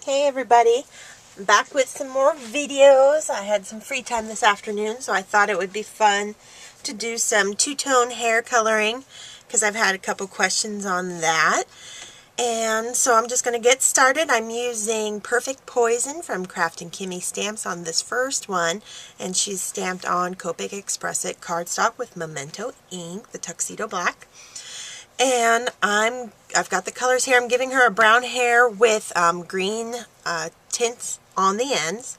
Hey everybody, I'm back with some more videos. I had some free time this afternoon, so I thought it would be fun to do some two-tone hair coloring because I've had a couple questions on that. And so I'm just going to get started. I'm using Perfect Poison from Kraftin Kimmie Stamps on this first one, and she's stamped on Copic X-Press It cardstock with Memento ink, the Tuxedo Black. And I've got the colors here. I'm giving her a brown hair with green tints on the ends.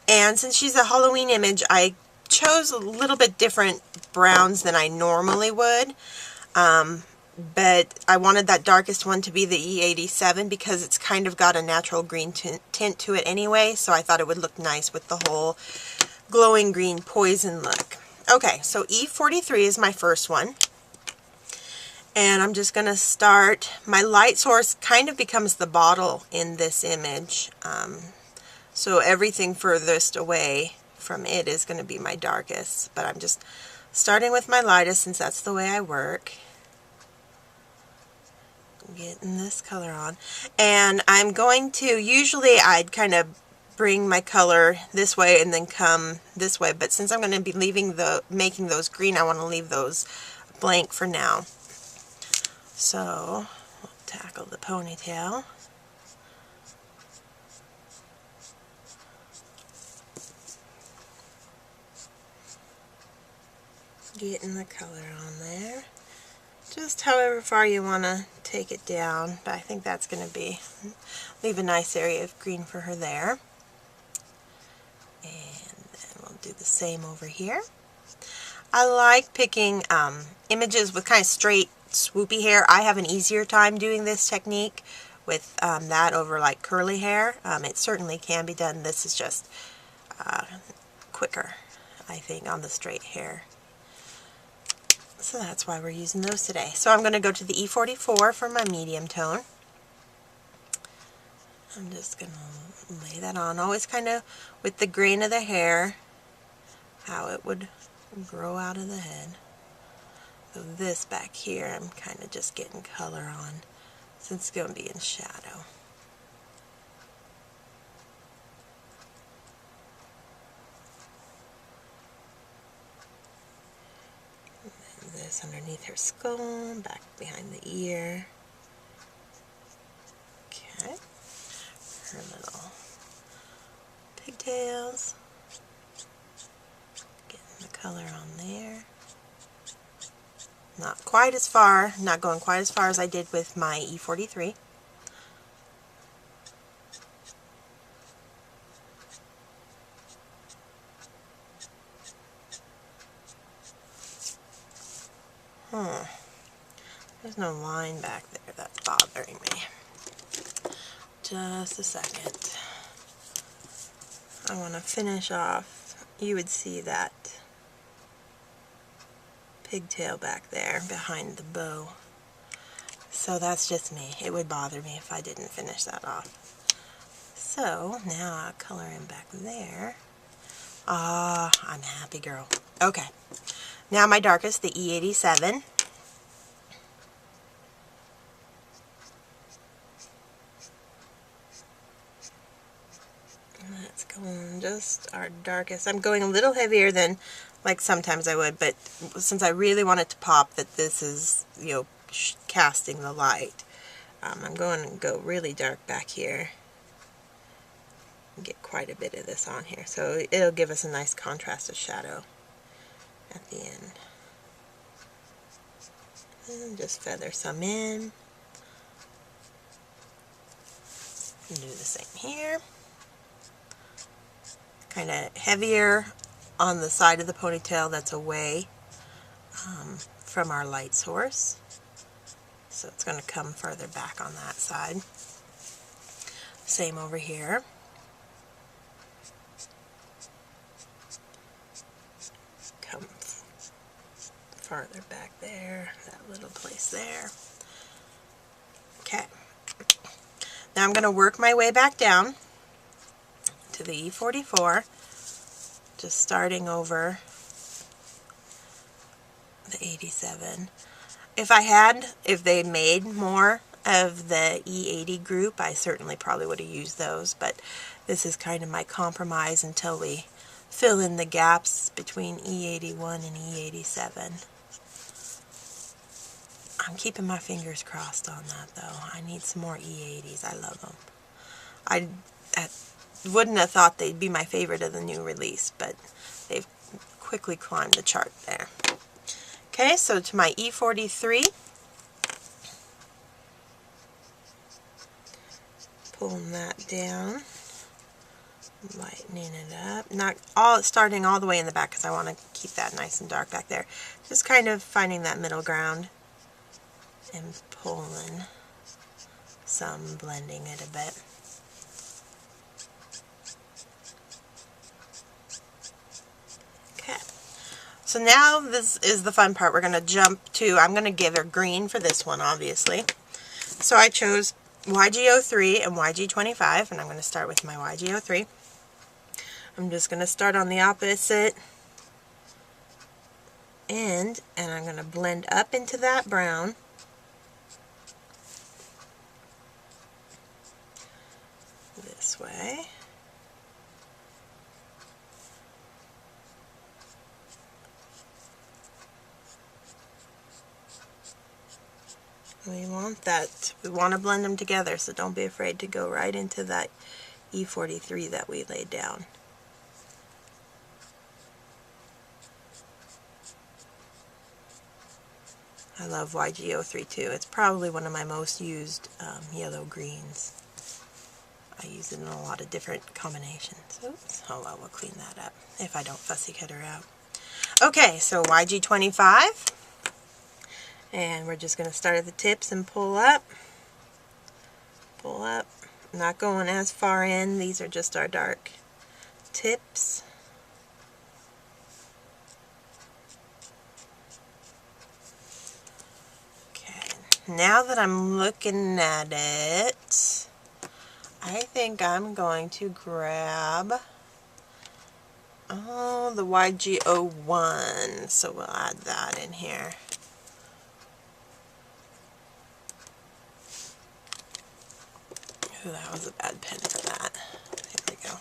And since she's a Halloween image, I chose a little bit different browns than I normally would. But I wanted that darkest one to be the E87 because it's kind of got a natural green tint to it anyway. So I thought it would look nice with the whole glowing green poison look. Okay, so E43 is my first one. And I'm just going to start. My light source kind of becomes the bottle in this image. So everything furthest away from it is going to be my darkest. But I'm just starting with my lightest since that's the way I work. Getting this color on. And I'm going to, usually I'd kind of bring my color this way and then come this way. But since I'm going to be making those green, I want to leave those blank for now. So, we'll tackle the ponytail. Getting the color on there. Just however far you want to take it down, but I think that's going to leave a nice area of green for her there. And then we'll do the same over here. I like picking images with kind of straight, swoopy hair. I have an easier time doing this technique with that over like curly hair. It certainly can be done. This is just quicker, I think, on the straight hair. So that's why we're using those today. So I'm going to go to the E44 for my medium tone. I'm just going to lay that on, always kind of with the grain of the hair, how it would grow out of the head. So this back here, I'm kind of just getting color on since it's going to be in shadow. And this underneath her skull, back behind the ear. Okay. Her little pigtails. Getting the color on there. Not quite as far, not going quite as far as I did with my E43. There's no line back there that's bothering me. Just a second. I want to finish off. You would see that pigtail back there behind the bow. So that's just me. It would bother me if I didn't finish that off. So now I'll color in back there. Ah, I'm a happy girl. Okay. Now my darkest, the E87. Let's go on just our darkest. I'm going a little heavier than like sometimes I would, but since I really want it to pop that this is, you know, casting the light, I'm going to go really dark back here and get quite a bit of this on here. So it'll give us a nice contrast of shadow at the end. And just feather some in. And do the same here. Kind of heavier on the side of the ponytail that's away from our light source. So it's going to come further back on that side. Same over here. Come farther back there, that little place there. Okay. Now I'm going to work my way back down to the E44, just starting over the 87. If they made more of the E80 group, I certainly probably would have used those, but this is kind of my compromise until we fill in the gaps between E81 and E87. I'm keeping my fingers crossed on that, though. I need some more E80s. I love them. I wouldn't have thought they'd be my favorite of the new release, but they've quickly climbed the chart there. Okay, so to my E43, pulling that down, lightening it up, not all starting all the way in the back because I want to keep that nice and dark back there. Just kind of finding that middle ground and pulling some, blending it a bit. Okay, so now this is the fun part. We're going to jump to, I'm going to give her green for this one, obviously. So I chose YG03 and YG25, and I'm going to start with my YG03. I'm just going to start on the opposite end, and I'm going to blend up into that brown. This way. We want that, we want to blend them together, so don't be afraid to go right into that E43 that we laid down. I love YG03 too. It's probably one of my most used yellow greens. I use it in a lot of different combinations. Oops. Oh well, we'll clean that up if I don't fussy cut her out. Okay, so YG25. And we're just going to start at the tips and pull up. Pull up. I'm not going as far in. These are just our dark tips. Okay, now that I'm looking at it, I think I'm going to grab the YG01. So we'll add that in here. Ooh, that was a bad pen for that. There we go.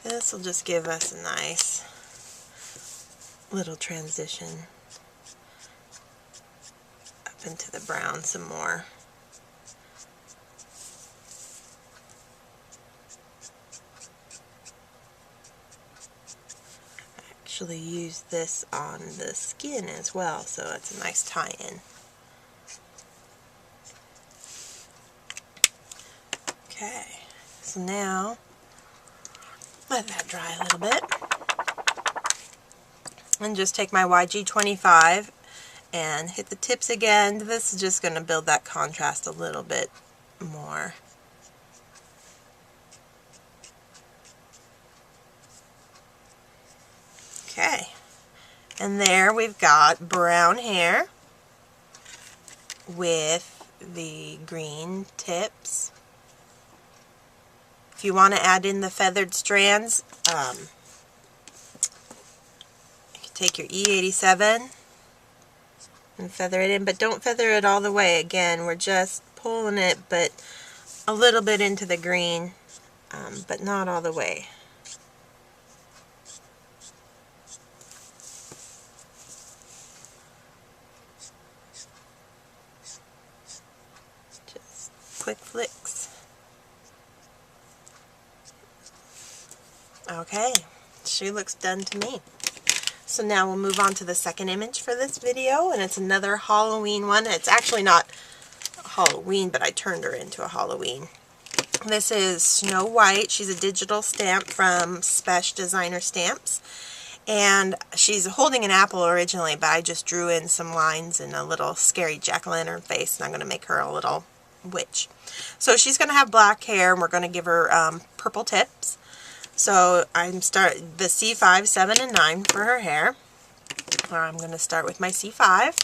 This will just give us a nice little transition up into the brown some more. I actually use this on the skin as well, so it's a nice tie-in. Okay, so now let that dry a little bit, and just take my YG25 and hit the tips again. This is just going to build that contrast a little bit more. Okay, and there we've got brown hair with the green tips. If you want to add in the feathered strands, you can take your E87 and feather it in, but don't feather it all the way. Again, we're just pulling it, but a little bit into the green, but not all the way. Just quick flicks. Okay, she looks done to me. So now we'll move on to the second image for this video, and it's another Halloween one. It's actually not Halloween, but I turned her into a Halloween. This is Snow White. She's a digital stamp from Spesch Designer Stamps. And she's holding an apple originally, but I just drew in some lines and a little scary jack-o'-lantern face, and I'm going to make her a little witch. So she's going to have black hair, and we're going to give her purple tips. So I'm starting the C5, 7, and 9 for her hair. I'm going to start with my C5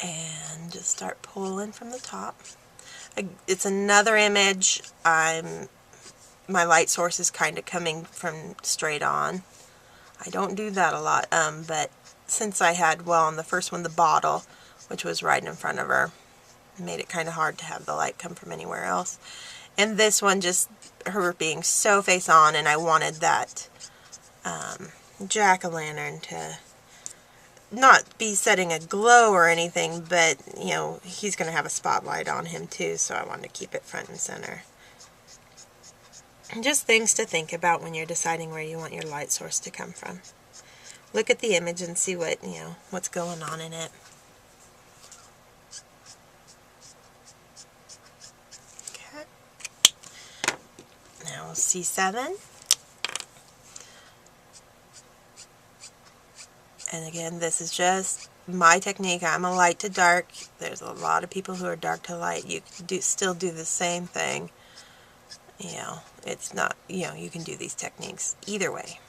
and just start pulling from the top. It's another image. My light source is kind of coming from straight on. I don't do that a lot, but since I had, well, on the first one, the bottle, which was right in front of her, made it kind of hard to have the light come from anywhere else. And this one, just her being so face on, and I wanted that jack-o'-lantern to not be setting a glow or anything, but, you know, he's going to have a spotlight on him too, so I wanted to keep it front and center. And just things to think about when you're deciding where you want your light source to come from. Look at the image and see what, you know, what's going on in it. Okay. Now C7. And again, this is just my technique. I'm a light to dark. There's a lot of people who are dark to light. You can still do the same thing. You know, it's not, you know, you can do these techniques either way.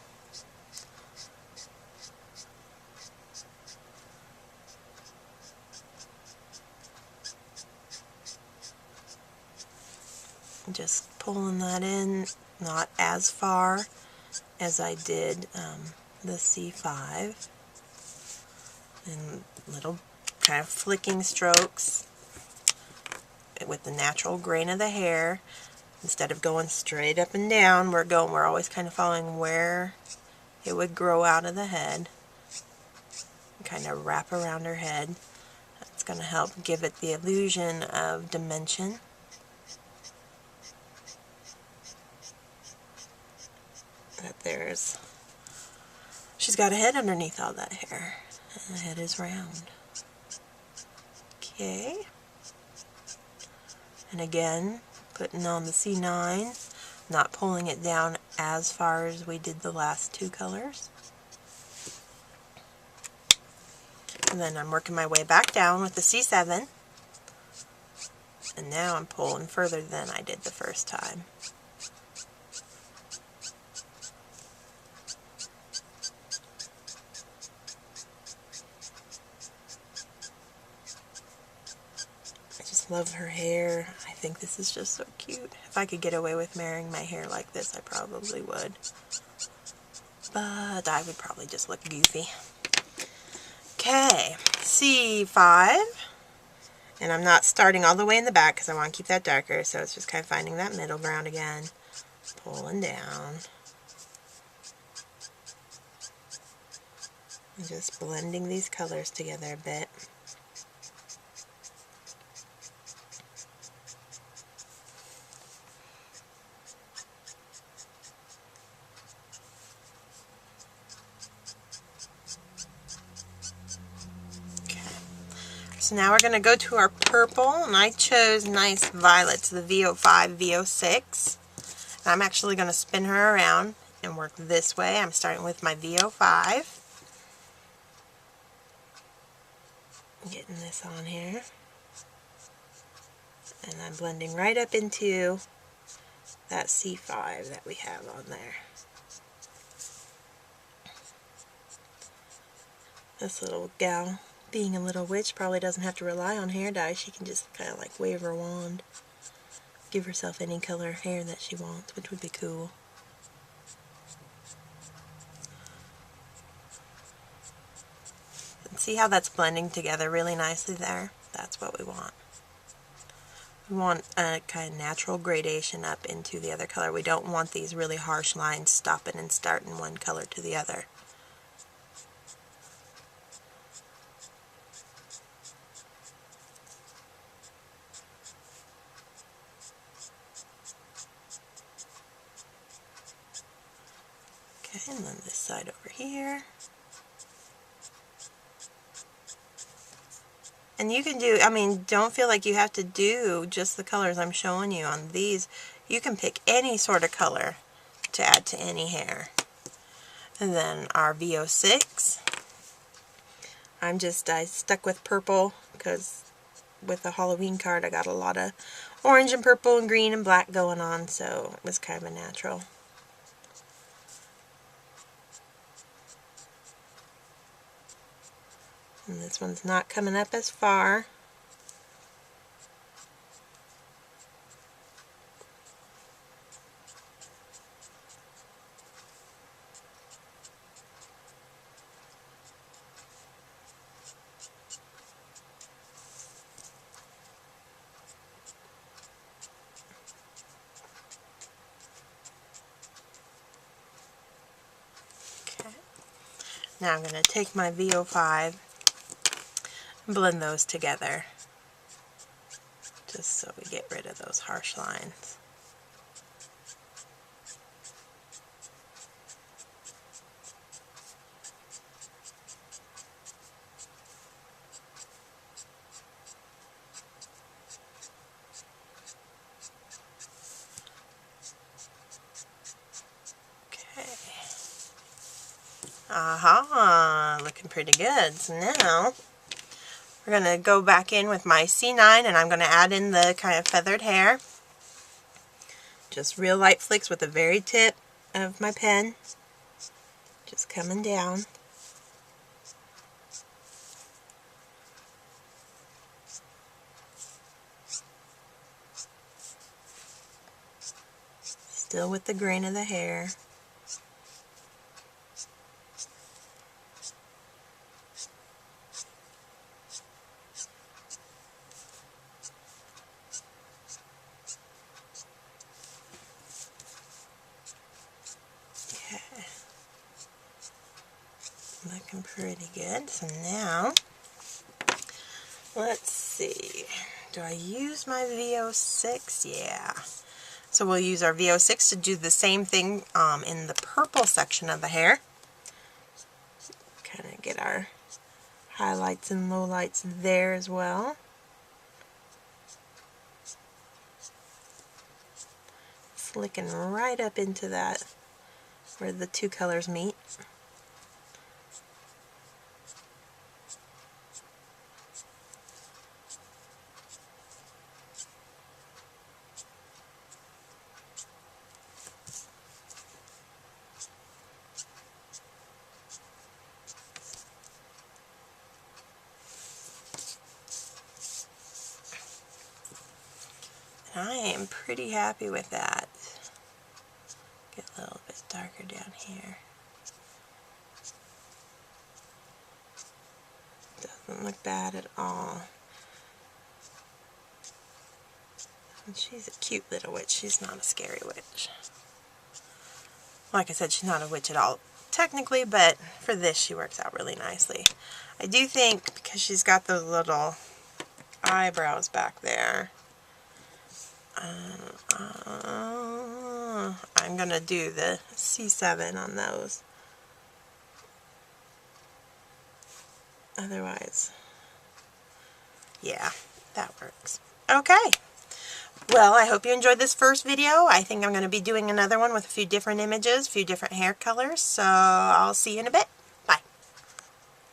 Just pulling that in, not as far as I did the C5. And little kind of flicking strokes with the natural grain of the hair. Instead of going straight up and down, we're always kind of following where it would grow out of the head. Kind of wrap around her head. That's going to help give it the illusion of dimension. That she's got a head underneath all that hair. And the head is round. Okay. And again, putting on the C9, not pulling it down as far as we did the last two colors. And then I'm working my way back down with the C7. And now I'm pulling further than I did the first time. Love her hair. I think this is just so cute. If I could get away with marrying my hair like this, I probably would. But I would probably just look goofy. Okay, C5. And I'm not starting all the way in the back because I want to keep that darker, so it's just kind of finding that middle ground again. Pulling down. And just blending these colors together a bit. So now we're going to go to our purple, and I chose nice violets, the VO5, VO6. And I'm actually going to spin her around and work this way. I'm starting with my VO5. Getting this on here. And I'm blending right up into that C5 that we have on there. This little gal, being a little witch, probably doesn't have to rely on hair dye. She can just kind of like wave her wand, give herself any color of hair that she wants, which would be cool. And see how that's blending together really nicely there? That's what we want. We want a kind of natural gradation up into the other color. We don't want these really harsh lines stopping and starting one color to the other. Okay, and then this side over here. And you can do, I mean, don't feel like you have to do just the colors I'm showing you on these. You can pick any sort of color to add to any hair. And then our VO6. I stuck with purple because with the Halloween card I got a lot of orange and purple and green and black going on, so it was kind of a natural. And this one's not coming up as far. Now I'm going to take my VO5 and blend those together, just so we get rid of those harsh lines. Aha, looking pretty good. So now we're going to go back in with my C9 and I'm going to add in the kind of feathered hair. Just real light flicks with the very tip of my pen. Just coming down. Still with the grain of the hair. Looking pretty good. So now, let's see. Do I use my VO6? Yeah. So we'll use our VO6 to do the same thing in the purple section of the hair. Kind of get our highlights and lowlights there as well. Slicking right up into that where the two colors meet. I am pretty happy with that. Get a little bit darker down here. Doesn't look bad at all. And she's a cute little witch. She's not a scary witch. Like I said, she's not a witch at all technically, but for this she works out really nicely. I do think because she's got those little eyebrows back there, I'm going to do the C7 on those. Otherwise, yeah, that works. Okay. Well, I hope you enjoyed this first video. I think I'm going to be doing another one with a few different images, a few different hair colors, so I'll see you in a bit.